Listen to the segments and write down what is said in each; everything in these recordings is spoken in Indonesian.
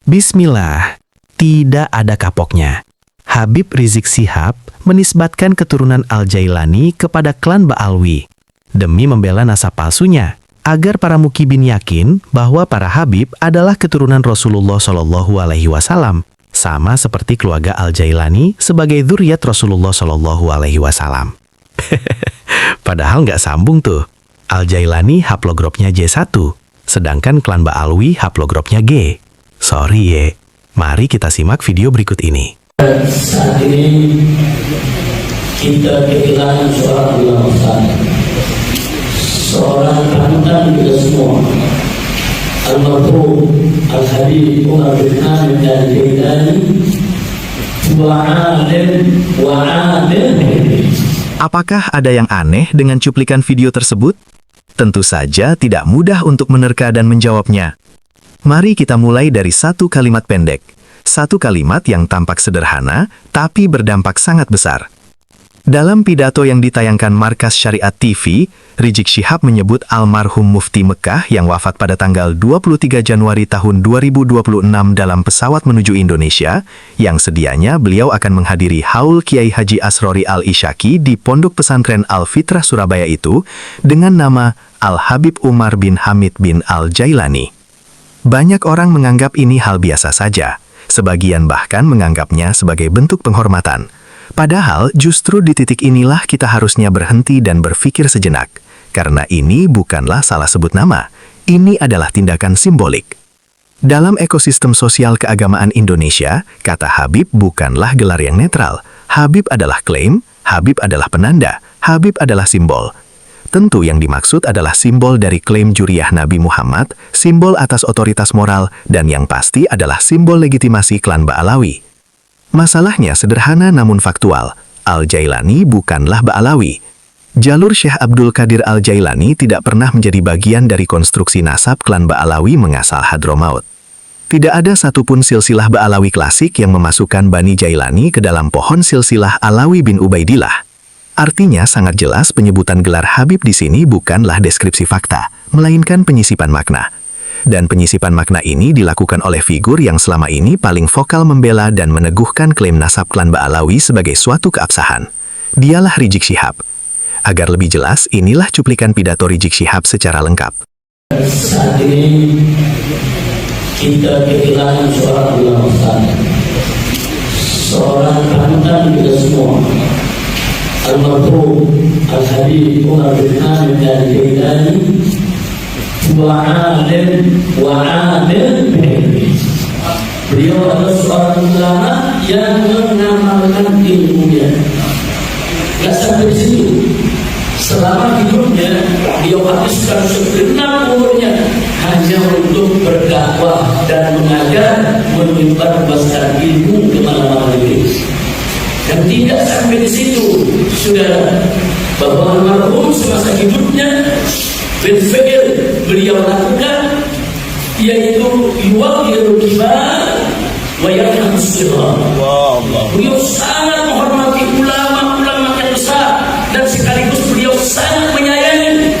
Bismillah, tidak ada kapoknya. Habib Rizik Syihab menisbatkan keturunan Al-Jailani kepada klan Ba'alwi demi membela nasab palsunya, agar para mukibin yakin bahwa para Habib adalah keturunan Rasulullah Shallallahu Alaihi Wasallam, sama seperti keluarga Al-Jailani sebagai dzurriyyat Rasulullah Shallallahu Alaihi Wasallam. Padahal nggak sambung tuh. Al-Jailani haplogropnya J1, sedangkan klan Ba'alwi haplogropnya G. Sorry ye. Mari kita simak video berikut ini. Saat ini kita kehilangan seorang ulama besar, seorang panutan kita semua, Al-Marhum Al-Habib Umar bin Hamid Al-Jailani, wa alim. Apakah ada yang aneh dengan cuplikan video tersebut? Tentu saja tidak mudah untuk menerka dan menjawabnya. Mari kita mulai dari satu kalimat pendek. Satu kalimat yang tampak sederhana, tapi berdampak sangat besar. Dalam pidato yang ditayangkan Markas Syariat TV, Rizik Syihab menyebut almarhum Mufti Mekah yang wafat pada tanggal 23 Januari tahun 2026 dalam pesawat menuju Indonesia, yang sedianya beliau akan menghadiri haul Kiai Haji Asrori Al-Isyaki di Pondok Pesantren Al-Fitrah Surabaya itu, dengan nama Al-Habib Umar bin Hamid bin Al-Jailani. Banyak orang menganggap ini hal biasa saja. Sebagian bahkan menganggapnya sebagai bentuk penghormatan. Padahal justru di titik inilah kita harusnya berhenti dan berpikir sejenak. Karena ini bukanlah salah sebut nama. Ini adalah tindakan simbolik. Dalam ekosistem sosial keagamaan Indonesia, kata Habib bukanlah gelar yang netral. Habib adalah klaim, Habib adalah penanda, Habib adalah simbol. Tentu yang dimaksud adalah simbol dari klaim juriyah Nabi Muhammad, simbol atas otoritas moral, dan yang pasti adalah simbol legitimasi klan Ba'alawi. Masalahnya sederhana namun faktual. Al-Jailani bukanlah Ba'alawi. Jalur Syekh Abdul Qadir Al-Jailani tidak pernah menjadi bagian dari konstruksi nasab klan Ba'alawi mengasal Hadramaut. Tidak ada satupun silsilah Ba'alawi klasik yang memasukkan Bani Jailani ke dalam pohon silsilah Alawi bin Ubaidillah. Artinya sangat jelas penyebutan gelar Habib di sini bukanlah deskripsi fakta, melainkan penyisipan makna. Dan penyisipan makna ini dilakukan oleh figur yang selama ini paling vokal membela dan meneguhkan klaim nasab klan Ba'alawi sebagai suatu keabsahan. Dialah Rizik Syihab. Agar lebih jelas, inilah cuplikan pidato Rizik Syihab secara lengkap. Saat ini kita kehilangan seorang ulama besar, seorang panutan kita semua, Al-Marhum Al-Habib Umar bin Hamid Al-Jailani, wa alim. Beliau adalah seorang ulama yang mengamalkan ilmunya. Gak sampai di situ. Selama hidupnya, beliau habiskan segenap umurnya hanya untuk berdakwah dan mengajar, menyebarluaskan ilmu ke mana-mana negeri. Dan tidak sampai di situ, saudara, bahwa almarhum semasa hidupnya berfikir beliau lakukan, yaitu yuwaqirul kibar wa yarhamus shighar. Beliau sangat menghormati ulama-ulama yang besar, dan sekaligus beliau sangat menyayangi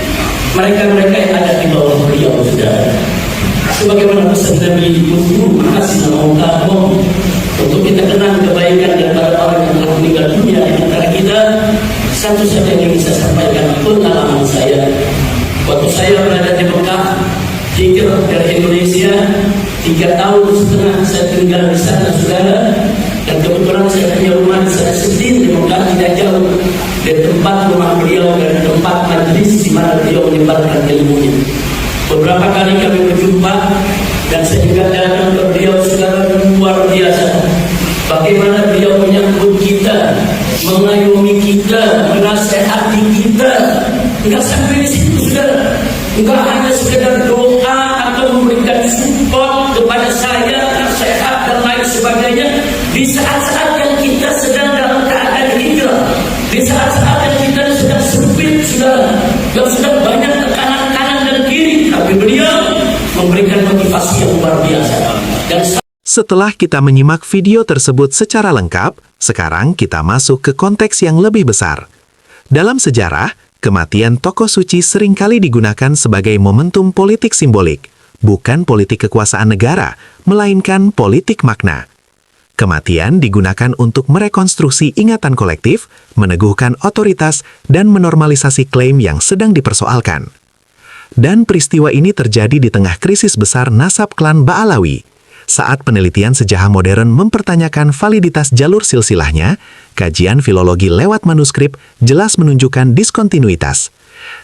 mereka-mereka yang ada di bawah beliau, saudara. Sebagaimana pesan Nabi Muhammad SAW, untuk kita kenang kebaikan daripada orang yang telah meninggal dunia di antara kita, satu saja yang bisa sampaikan pengalaman saya. Waktu saya berada di Mekah, hijrah dari Indonesia, 3 tahun setengah saya tinggal di sana, saudara. Dan kebetulan saya punya rumah di sana sendiri di Mekah, tidak jauh dari tempat rumah beliau dan tempat majlis di mana beliau menyebarkan ilmunya. Beberapa kali kami berjumpa, dan saya juga datang ke beliau, saudara, luar biasa. Bagaimana beliau menyambut kita, mengayomi kita, menasehati kita. Enggak sampai di situ, saudara. Enggak hanya sekedar doa atau memberikan support kepada saya, nasihat dan lain sebagainya. Di saat-saat yang kita sedang dalam keadaan hijrah, di saat-saat yang kita sedang sempit, saudara, yang sedang banyak tekanan kanan dan kiri, tapi beliau memberikan motivasi yang luar biasa. Dan setelah kita menyimak video tersebut secara lengkap, sekarang kita masuk ke konteks yang lebih besar. Dalam sejarah, kematian tokoh suci seringkali digunakan sebagai momentum politik simbolik, bukan politik kekuasaan negara, melainkan politik makna. Kematian digunakan untuk merekonstruksi ingatan kolektif, meneguhkan otoritas, dan menormalisasi klaim yang sedang dipersoalkan. Dan peristiwa ini terjadi di tengah krisis besar nasab klan Ba'alawi. Saat penelitian sejarah modern mempertanyakan validitas jalur silsilahnya, kajian filologi lewat manuskrip jelas menunjukkan diskontinuitas.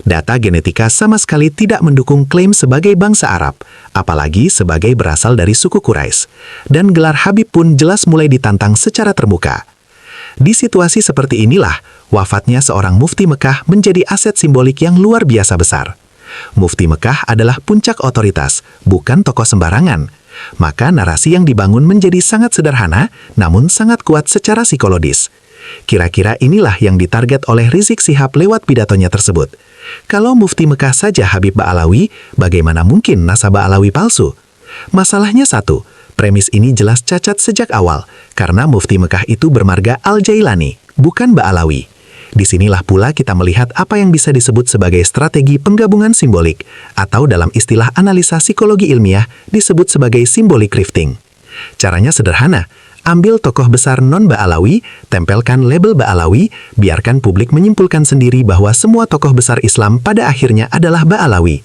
Data genetika sama sekali tidak mendukung klaim sebagai bangsa Arab, apalagi sebagai berasal dari suku Quraisy. Dan gelar Habib pun jelas mulai ditantang secara terbuka. Di situasi seperti inilah, wafatnya seorang mufti Mekah menjadi aset simbolik yang luar biasa besar. Mufti Mekah adalah puncak otoritas, bukan tokoh sembarangan. Maka narasi yang dibangun menjadi sangat sederhana, namun sangat kuat secara psikologis. Kira-kira inilah yang ditarget oleh Rizik Syihab lewat pidatonya tersebut. Kalau mufti Mekah saja Habib Ba'alawi, bagaimana mungkin nasab Ba'alawi palsu? Masalahnya satu, premis ini jelas cacat sejak awal, karena mufti Mekah itu bermarga Al-Jailani, bukan Ba'alawi. Disinilah pula kita melihat apa yang bisa disebut sebagai strategi penggabungan simbolik, atau dalam istilah analisa psikologi ilmiah disebut sebagai symbolic grifting. Caranya sederhana, ambil tokoh besar non-Ba'alawi, tempelkan label Ba'alawi, biarkan publik menyimpulkan sendiri bahwa semua tokoh besar Islam pada akhirnya adalah Ba'alawi.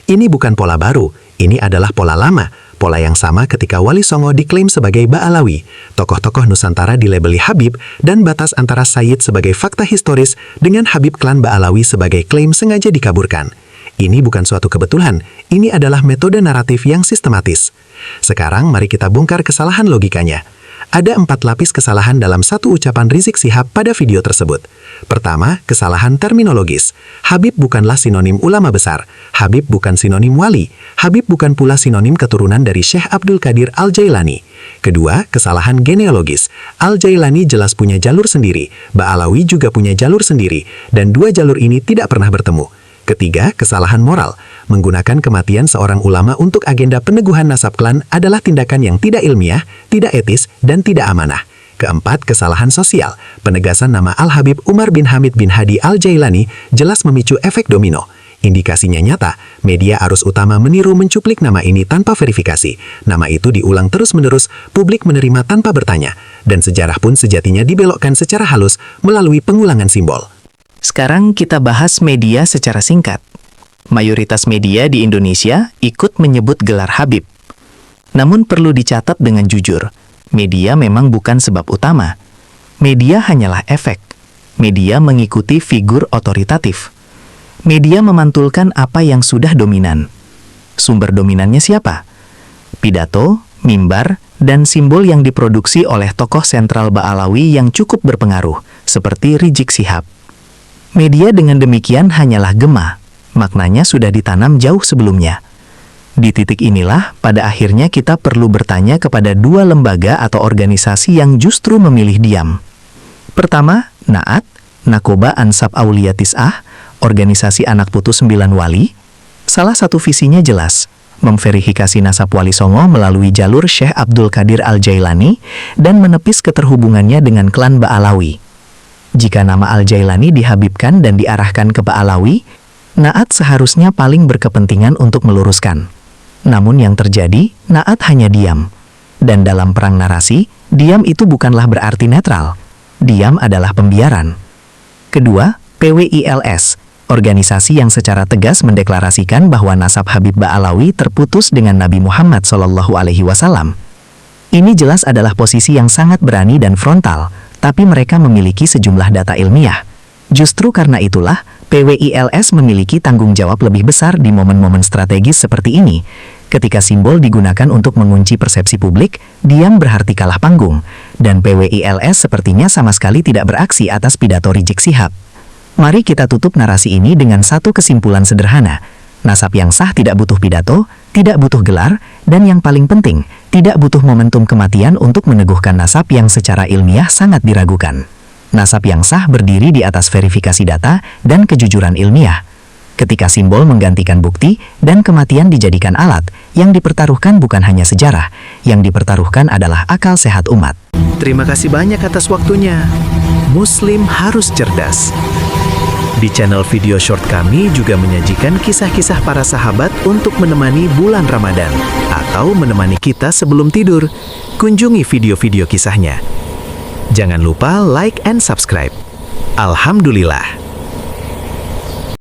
Ini bukan pola baru, ini adalah pola lama, pola yang sama ketika Wali Songo diklaim sebagai Ba'alawi, tokoh-tokoh Nusantara dilabeli Habib, dan batas antara Sayyid sebagai fakta historis dengan Habib klan Ba'alawi sebagai klaim sengaja dikaburkan. Ini bukan suatu kebetulan, ini adalah metode naratif yang sistematis. Sekarang mari kita bongkar kesalahan logikanya. Ada 4 lapis kesalahan dalam satu ucapan Rizik Syihab pada video tersebut. Pertama, kesalahan terminologis. Habib bukanlah sinonim ulama besar. Habib bukan sinonim wali. Habib bukan pula sinonim keturunan dari Syekh Abdul Qadir Al-Jailani. Kedua, kesalahan genealogis. Al-Jailani jelas punya jalur sendiri. Ba'alawi juga punya jalur sendiri. Dan dua jalur ini tidak pernah bertemu. Ketiga, kesalahan moral. Menggunakan kematian seorang ulama untuk agenda peneguhan nasab klan adalah tindakan yang tidak ilmiah, tidak etis, dan tidak amanah. Keempat, kesalahan sosial. Penegasan nama Al-Habib Umar bin Hamid bin Hadi Al-Jailani jelas memicu efek domino. Indikasinya nyata, media arus utama meniru mencuplik nama ini tanpa verifikasi. Nama itu diulang terus-menerus, publik menerima tanpa bertanya. Dan sejarah pun sejatinya dibelokkan secara halus melalui pengulangan simbol. Sekarang kita bahas media secara singkat. Mayoritas media di Indonesia ikut menyebut gelar Habib. Namun perlu dicatat dengan jujur, media memang bukan sebab utama. Media hanyalah efek. Media mengikuti figur otoritatif. Media memantulkan apa yang sudah dominan. Sumber dominannya siapa? Pidato, mimbar, dan simbol yang diproduksi oleh tokoh sentral Ba'alawi yang cukup berpengaruh, seperti Rizik Syihab. Media dengan demikian hanyalah gema, maknanya sudah ditanam jauh sebelumnya. Di titik inilah, pada akhirnya kita perlu bertanya kepada dua lembaga atau organisasi yang justru memilih diam. Pertama, Naat, Nakoba Ansab Aulia Tis'ah, organisasi anak putu 9 wali. Salah satu visinya jelas, memverifikasi nasab Wali Songo melalui jalur Syekh Abdul Qadir Al-Jailani dan menepis keterhubungannya dengan klan Ba'alawi. Jika nama Al-Jailani dihabibkan dan diarahkan ke Ba'alawi, Naat seharusnya paling berkepentingan untuk meluruskan. Namun yang terjadi, Naat hanya diam. Dan dalam perang narasi, diam itu bukanlah berarti netral. Diam adalah pembiaran. Kedua, PWILS, organisasi yang secara tegas mendeklarasikan bahwa nasab Habib Ba'alawi terputus dengan Nabi Muhammad SAW. Ini jelas adalah posisi yang sangat berani dan frontal, tapi mereka memiliki sejumlah data ilmiah. Justru karena itulah, PWILS memiliki tanggung jawab lebih besar di momen-momen strategis seperti ini. Ketika simbol digunakan untuk mengunci persepsi publik, diam berarti kalah panggung, dan PWILS sepertinya sama sekali tidak beraksi atas pidato Rizik Syihab. Mari kita tutup narasi ini dengan satu kesimpulan sederhana. Nasab yang sah tidak butuh pidato, tidak butuh gelar, dan yang paling penting, tidak butuh momentum kematian untuk meneguhkan nasab yang secara ilmiah sangat diragukan. Nasab yang sah berdiri di atas verifikasi data dan kejujuran ilmiah. Ketika simbol menggantikan bukti dan kematian dijadikan alat, yang dipertaruhkan bukan hanya sejarah, yang dipertaruhkan adalah akal sehat umat. Terima kasih banyak atas waktunya. Muslim harus cerdas. Di channel video short kami juga menyajikan kisah-kisah para sahabat untuk menemani bulan Ramadan atau menemani kita sebelum tidur. Kunjungi video-video kisahnya. Jangan lupa like and subscribe. Alhamdulillah.